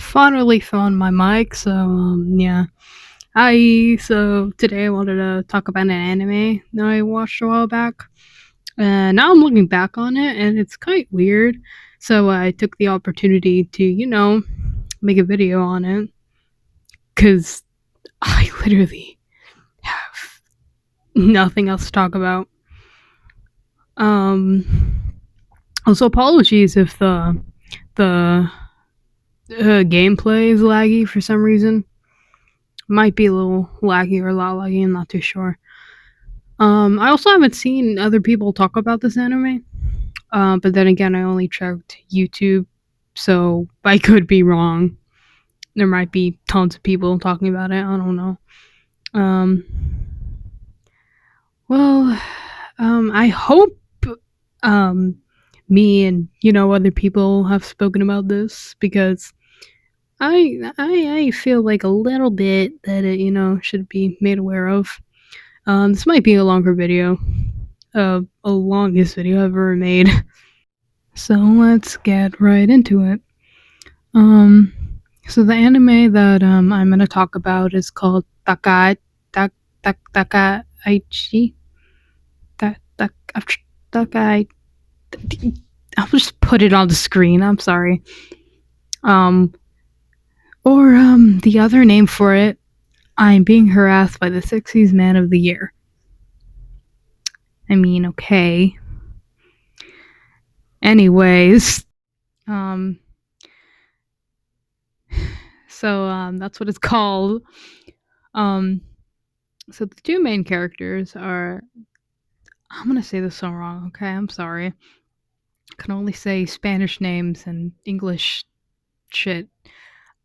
finally found my mic, so yeah. So today I wanted to talk about an anime that I watched a while back. And now I'm looking back on it and it's quite weird. So I took the opportunity to, make a video on it cuz I literally have nothing else to talk about. Also apologies if the gameplay is laggy for some reason. Might be a little laggy or a lot laggy, I'm not too sure. I also haven't seen other people talk about this anime. But then again, I only checked YouTube, so I could be wrong. There might be tons of people talking about it. I don't know. Um, well, I hope um, me and other people have spoken about this because I feel like a little bit that it should be made aware of. This might be a longer video, a longest video I've ever made. So let's get right into it. Um, so the anime that I'm gonna talk about is called Dakaichi. Dakai. I'll just put it on the screen. I'm sorry. The other name for it, I'm being harassed by the 60s man of the year. I mean, okay. Anyways, so that's what it's called. So the two main characters are, I'm gonna say this so wrong, okay? I'm sorry. I can only say Spanish names and English shit.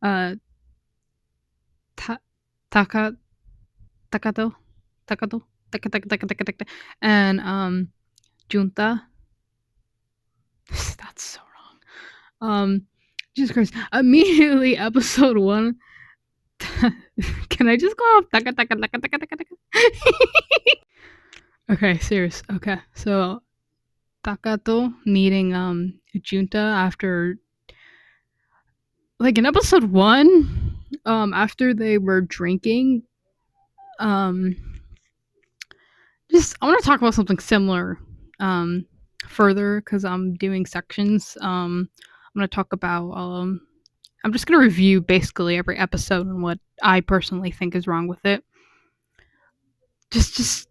Taka Takato Takato Taka and Junta. That's so wrong. Jesus Christ. Immediately episode 1. Can I just go off taka taka taka taka taka taka? Okay, serious. Okay. So Takato meeting Junta after, like, in episode 1, after they were drinking, just I want to talk about something similar further because I'm doing sections. I'm going to talk about I'm just going to review basically every episode and what I personally think is wrong with it. Just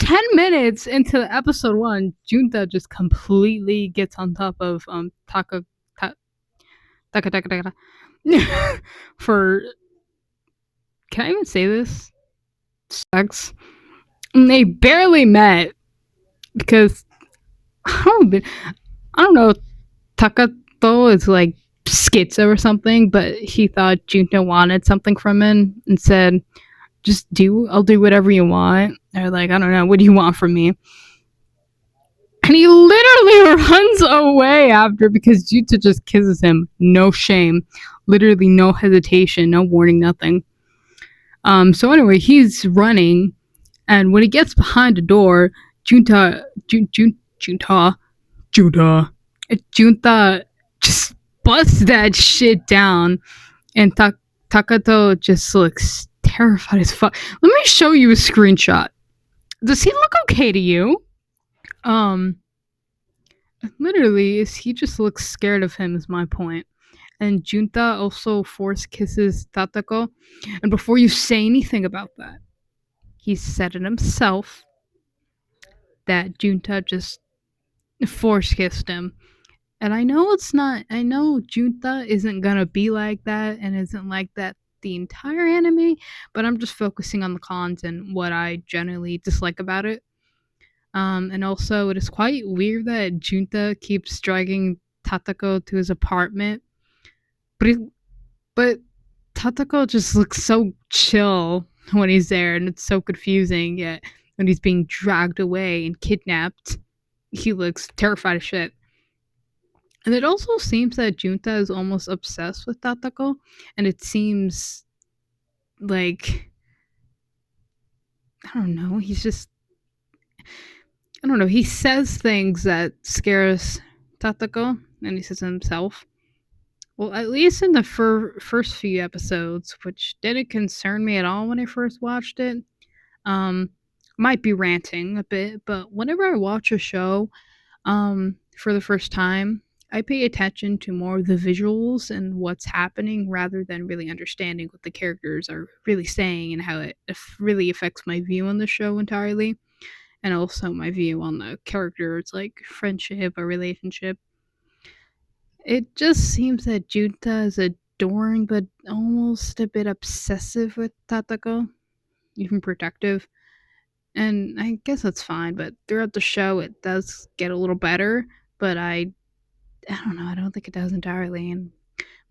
10 minutes into episode 1, Junta just completely gets on top of Taka for, can I even say this? Sex. And they barely met because I don't know. Takato is like schizo or something, but he thought Junta wanted something from him and said, I'll do whatever you want. Or like, I don't know, what do you want from me? And he literally runs away after because Junta just kisses him. No shame. Literally no hesitation, no warning, nothing. So anyway, he's running, and when he gets behind the door, Junta just busts that shit down, and Takato just looks terrified as fuck. Let me show you a screenshot. Does he look okay to you? Literally, he just looks scared of him is my point. And Junta also force kisses Tatako. And before you say anything about that, he said it himself that Junta just force kissed him. And I know Junta isn't gonna be like that and isn't like that the entire anime, but I'm just focusing on the cons and what I generally dislike about it. And also, it is quite weird that Junta keeps dragging Tatako to his apartment, but Tatako just looks so chill when he's there, and it's so confusing. Yet when he's being dragged away and kidnapped, he looks terrified as shit. And it also seems that Junta is almost obsessed with Tatako, and it seems like, I don't know, he says things that scares Tatako, and he says it himself. Well, at least in the first few episodes, which didn't concern me at all when I first watched it. Um, might be ranting a bit, but whenever I watch a show, for the first time, I pay attention to more of the visuals and what's happening rather than really understanding what the characters are really saying and how it really affects my view on the show entirely, and also my view on the characters, like friendship or relationship. It just seems that Junta is adoring but almost a bit obsessive with Tatako, even protective. And I guess that's fine, but throughout the show it does get a little better, but I don't know, I don't think it does entirely. And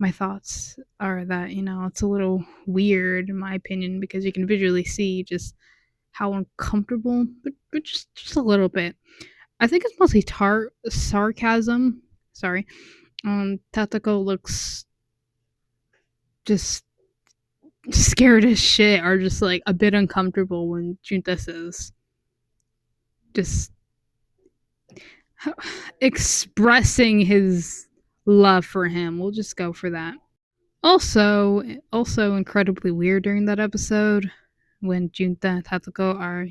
my thoughts are that, it's a little weird in my opinion because you can visually see just how uncomfortable, but just a little bit. I think it's mostly sarcasm. Sorry. Tatako looks just scared as shit or just like a bit uncomfortable when Junta says just expressing his love for him. We'll just go for that. Also incredibly weird during that episode when Junta and Tatsuko are,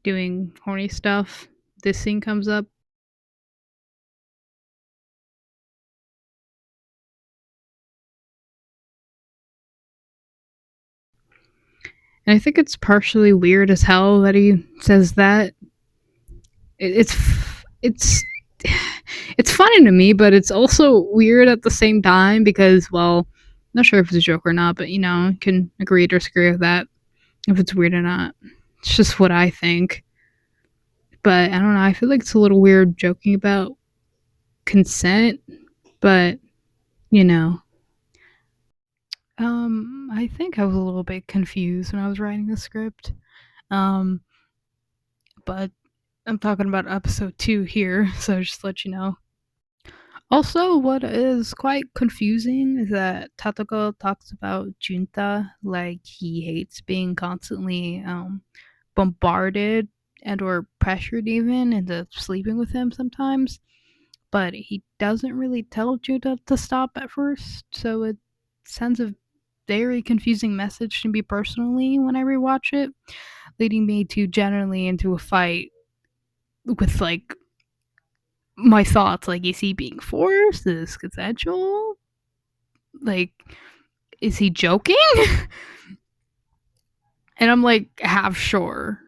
doing horny stuff. This scene comes up. And I think it's partially weird as hell that he says that. It's it's funny to me, but it's also weird at the same time because, well, I'm not sure if it's a joke or not, but you can agree or disagree with that if it's weird or not. It's just what I think. But I don't know. I feel like it's a little weird joking about consent, but you know, I think I was a little bit confused when I was writing the script. Um, but I'm talking about episode 2 here, so just to let you know. Also, what is quite confusing is that Tatoko talks about Junta like he hates being constantly bombarded and or pressured even into sleeping with him sometimes, but he doesn't really tell Junta to stop at first, so it sends a very confusing message to me personally when I rewatch it, leading me to generally into a fight with like my thoughts, like, is he being forced? Is this consensual? Like, is he joking? And I'm like half sure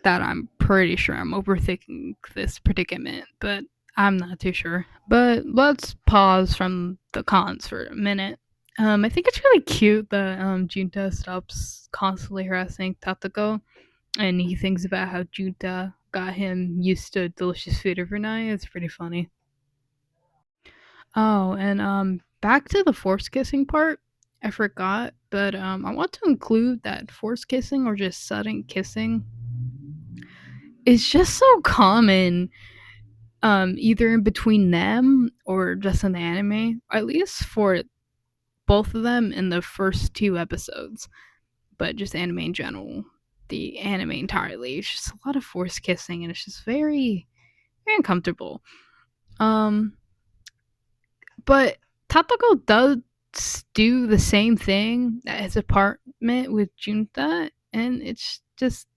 that I'm pretty sure I'm overthinking this predicament, but I'm not too sure. But let's pause from the cons for a minute. I think it's really cute that Junta stops constantly harassing Tatako, and he thinks about how Junta got him used to delicious food every night. It's pretty funny. Oh, and back to the force kissing part. I forgot, but I want to include that force kissing or just sudden kissing is just so common, either in between them or just in the anime, at least for both of them in the first 2 episodes, but just anime in general. The anime entirely, it's just a lot of force kissing, and it's just very, very uncomfortable. Um, but Tatako does do the same thing at his apartment with Junta, and it's just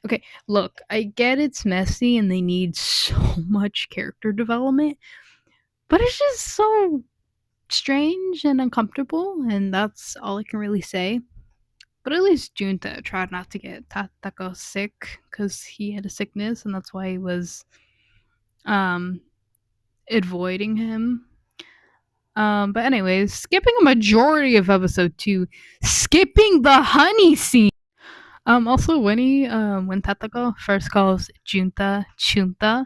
okay. Look, I get it's messy and they need so much character development, but it's just so strange and uncomfortable, and that's all I can really say. But at least Junta tried not to get Tatako sick because he had a sickness, and that's why he was um avoiding him. But anyways, skipping a majority of episode 2, skipping the honey scene. Also when Tatako first calls Junta Chunta,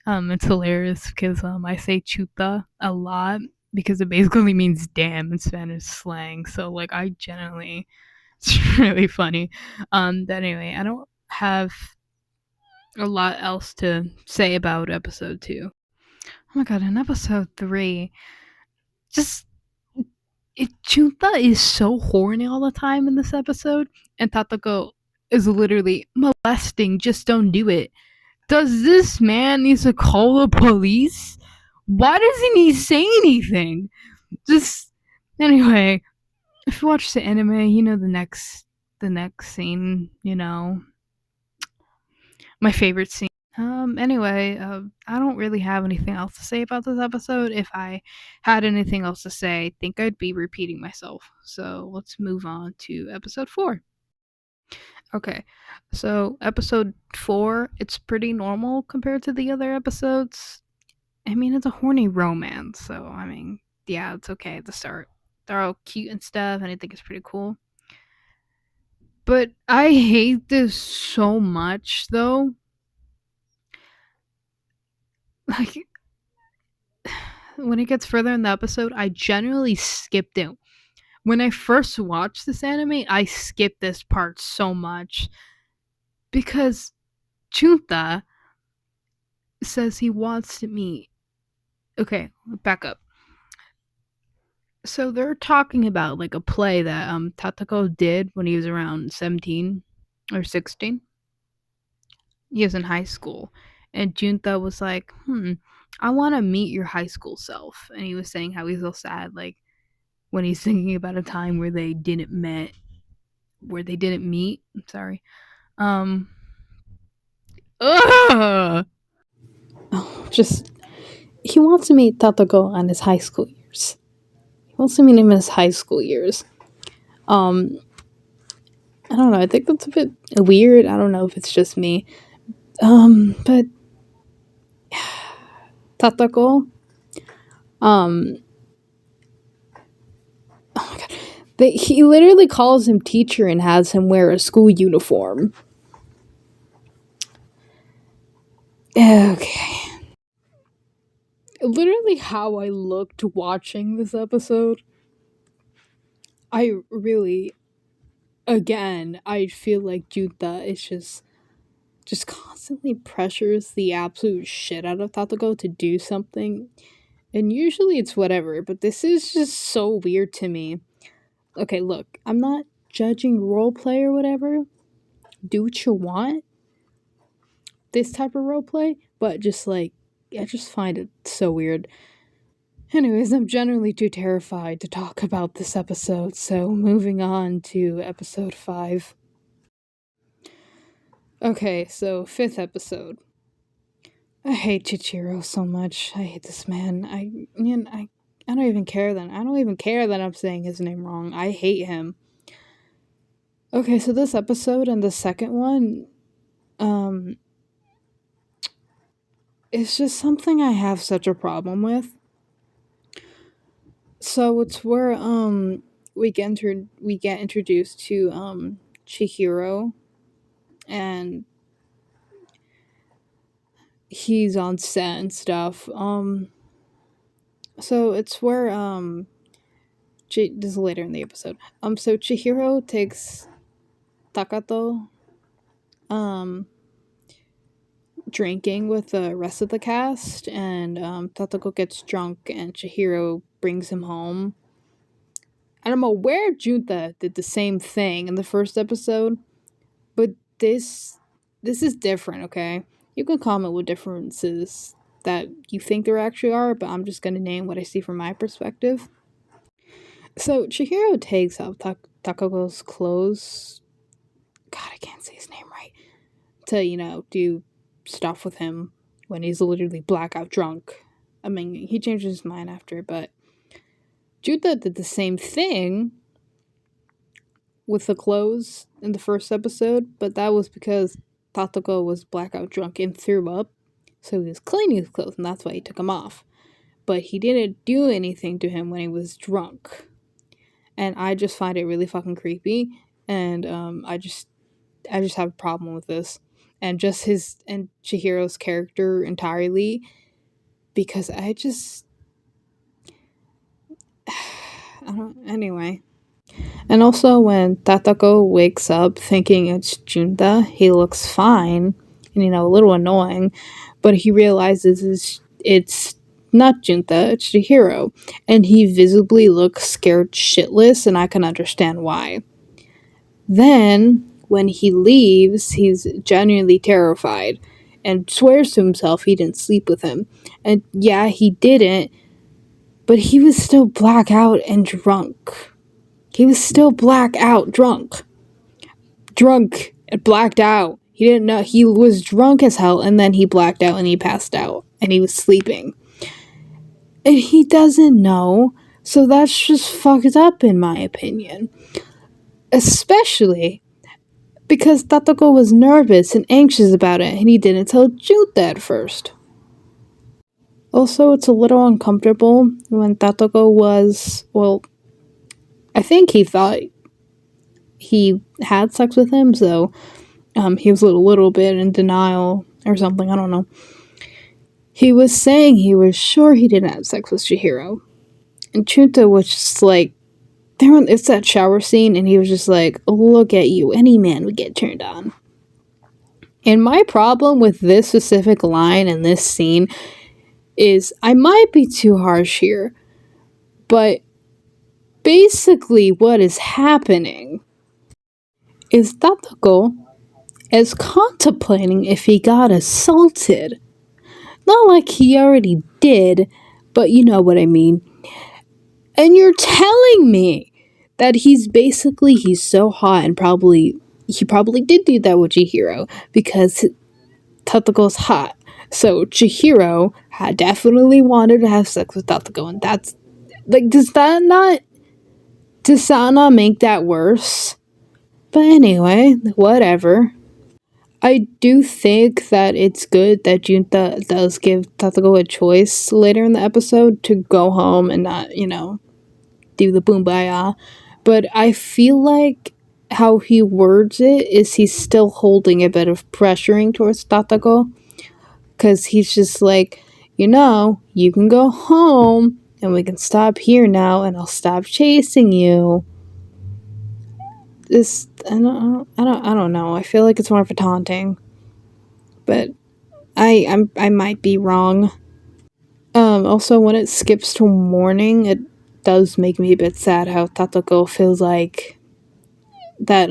it's hilarious because I say chuta a lot because it basically means damn in Spanish slang. So like I genuinely, it's really funny. But anyway, I don't have a lot else to say about episode 2. Oh my god, in episode 3, just Chunta is so horny all the time in this episode, and Tatako is literally molesting. Just don't do it. Does this man need to call the police? Why doesn't he say anything? Just anyway, if you watch the anime, you know the next scene, my favorite scene. Anyway, I don't really have anything else to say about this episode. If I had anything else to say, I think I'd be repeating myself. So let's move on to episode 4. Okay, so episode 4, it's pretty normal compared to the other episodes. I mean, it's a horny romance, so I mean, yeah, it's okay at the start. They're all cute and stuff, and I think it's pretty cool. But I hate this so much, though. Like, when it gets further in the episode, I generally skipped it. When I first watched this anime, I skipped this part so much because Junta says he wants to meet. Okay, back up. So they're talking about like a play that Tatako did when he was around 17 or 16. He was in high school. And Junta was like, I want to meet your high school self. And he was saying how he's so sad, like, when he's thinking about a time where they didn't meet. I'm sorry. Um, ugh! Just he wants to meet Tatoko on his high school years. He wants to meet him in his high school years. Um, I don't know. I think that's a bit weird. I don't know if it's just me. But Tatoko, um, oh my god, he literally calls him teacher and has him wear a school uniform. Okay. Literally, how I looked watching this episode, I really, again, I feel like Junta is just constantly pressures the absolute shit out of Tatoko to do something. And usually it's whatever, but this is just so weird to me. Okay, look, I'm not judging roleplay or whatever. Do what you want. This type of roleplay, but just like, I just find it so weird. Anyways, I'm generally too terrified to talk about this episode, so moving on to episode 5. Okay, so 5th episode. I hate Chichiro so much. I hate this man. I don't even care that I'm saying his name wrong. I hate him. Okay, so this episode and the second one, it's just something I have such a problem with. So it's where we get introduced to Chihiro, and he's on set and stuff. So it's where this is later in the episode. So Chihiro takes Takato drinking with the rest of the cast, and Tatako gets drunk and Chihiro brings him home. And I'm aware Junta did the same thing in the first episode, but this is different, okay? You can comment what differences that you think there actually are, but I'm just gonna name what I see from my perspective. So Chihiro takes off Takako's clothes. God, I can't say his name right. To, do stuff with him when he's literally blackout drunk. I mean, he changes his mind after, but Juta did the same thing with the clothes in the first episode, but that was because Tatoko was blackout drunk and threw up, so he was cleaning his clothes, and that's why he took them off. But he didn't do anything to him when he was drunk. And I just find it really fucking creepy, and I just have a problem with this. And just his and Chihiro's character entirely, because I don't, anyway. And also when Tatako wakes up thinking it's Junta, he looks fine and, a little annoying, but he realizes it's not Junta, it's Chihiro, and he visibly looks scared shitless, and I can understand why. Then, when he leaves, he's genuinely terrified, and swears to himself he didn't sleep with him. And yeah, he didn't, but he was still blackout and drunk. He was still blackout drunk. Drunk and blacked out. He didn't know. He was drunk as hell, and then he blacked out and he passed out and he was sleeping. And he doesn't know, so that's just fucked up in my opinion. Especially because Tatoko was nervous and anxious about it, and he didn't tell Junta at first. Also, it's a little uncomfortable when Tatoko was, well, I think he thought he had sex with him, so he was a little bit in denial or something, I don't know. He was saying he was sure he didn't have sex with Chihiro. And Junta was just like, it's that shower scene, and he was just like, look at you, any man would get turned on. And my problem with this specific line and this scene is, I might be too harsh here, but basically what is happening is Tatoko is contemplating if he got assaulted. Not like he already did, but you know what I mean. And you're telling me that he's so hot and he probably did do that with Chihiro because Tatako's hot. So Chihiro had definitely wanted to have sex with Tatako, and that's like, does that not make that worse? But anyway, whatever. I do think that it's good that Junta does give Tatako a choice later in the episode to go home and not, do the Boombaya. But I feel like how he words it is he's still holding a bit of pressuring towards Tatako. Because he's just like, you can go home and we can stop here now and I'll stop chasing you. I don't know. I feel like it's more of a taunting. But I might be wrong. Also, when it skips to morning, it does make me a bit sad how Tatoko feels like that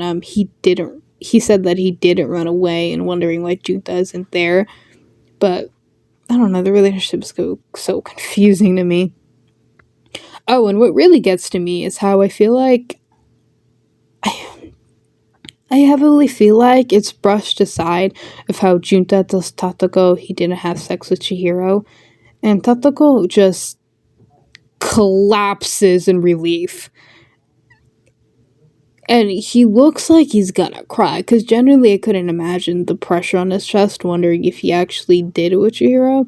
he said that he didn't run away and wondering why Junta isn't there. But I don't know, the relationships go so confusing to me. Oh, and what really gets to me is how I feel like I heavily feel like it's brushed aside of how Junta tells Tatoko he didn't have sex with Chihiro, and Tatoko just collapses in relief. And he looks like he's gonna cry, because generally I couldn't imagine the pressure on his chest, wondering if he actually did it with Chihiro,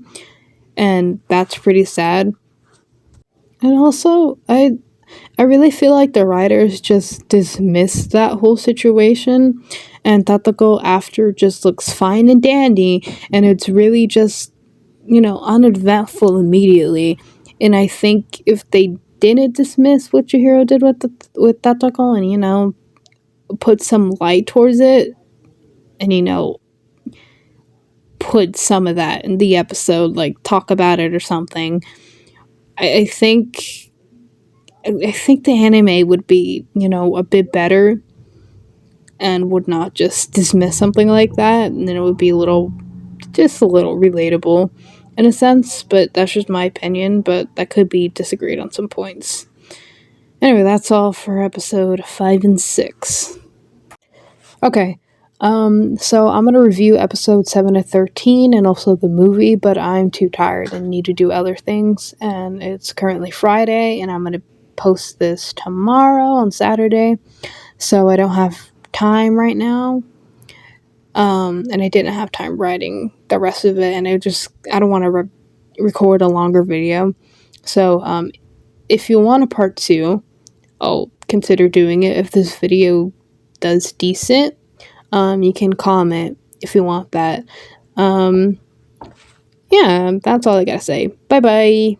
and that's pretty sad. And also, I really feel like the writers just dismissed that whole situation, and Tatako after just looks fine and dandy, and it's really just, uneventful immediately. And I think if they didn't dismiss what Chihiro did with Tatako and, put some light towards it, and, put some of that in the episode, like talk about it or something, I think the anime would be, a bit better and would not just dismiss something like that, and then it would be just a little relatable in a sense, but that's just my opinion, but that could be disagreed on some points. Anyway, that's all for episode 5 and 6. Okay, so I'm gonna review episode 7 to 13 and also the movie, but I'm too tired and need to do other things, and it's currently Friday, and I'm gonna post this tomorrow on Saturday, so I don't have time right now. And I didn't have time writing the rest of it, and I don't want to record a longer video. So, if you want a part 2, I'll consider doing it if this video does decent. You can comment if you want that. Yeah, that's all I gotta say. Bye bye.